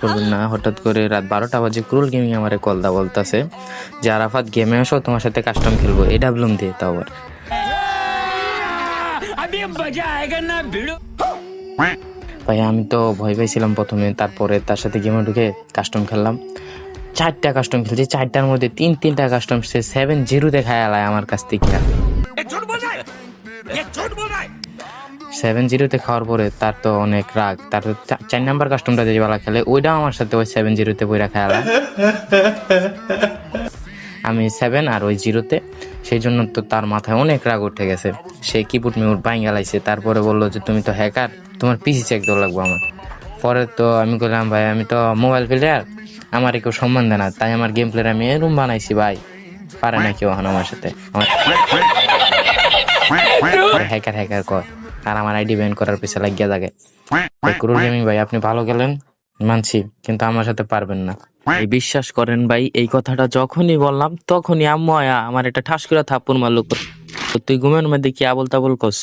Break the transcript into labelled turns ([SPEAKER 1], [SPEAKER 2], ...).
[SPEAKER 1] করবেন না। হঠাৎ করে রাত 12টা বাজে ক্রুল গেমিং আমারে কলদা বলতেছে যে আরাফাত গেমে আসো, তোমার সাথে কাস্টম খেলবো এই ডাবলুম দিয়ে। তাও আবার ভাই আমি তো ভয় পাইছিলাম প্রথমে, তারপরে তার সাথে গেমে ঢুকে কাস্টম খেললাম। 4টা কাস্টম খেলছি, 4টার মধ্যে 3টা কাস্টম সে 7-0 দেখায় আলায় আমার কাছ থেকে। 7-0 খাওয়ার পরে তার তো অনেক রাগ। তার 4 নাম্বার কাস্টমটা যে বালা খেলে ওইটাও আমার সাথে ওই 7-0 বইরা খেলা, আমি 7 আর ওই 0। সেই জন্য তো তার মাথায় অনেক রাগ উঠে গেছে। সে কিবোর্ড মিউট বাইং গেলাইছে। তারপরে বললো যে তুমি তো হ্যাকার, তোমার পিসি চেক দেওয়া লাগবো আমার। পরে তো আমি বললাম ভাই আমি তো মোবাইল প্লেয়ার, আমার কেউ সম্মান দেয় না, তাই আমার গেম প্লেয়ার আমি এরুম বানাইছি ভাই, পারে না কেউ এখন আমার সাথে। হ্যাকার হ্যাকার কর আর আমার আইডি ব্যান করার পিছনে লাগিয়ে থাকে। ক্রুল গেমিং ভাই আপনি ভালো গেলেন মানছি, কিন্তু আমার সাথে পারবেন না। এই বিশ্বাস করেন ভাই, এই কথাটা যখনই বললাম তখনই আম্মু আয়া আমার একটা ঠাস করে থাপ্পড় মারলো। তুই ঘুমের মধ্যে কি আবল তাবল কস।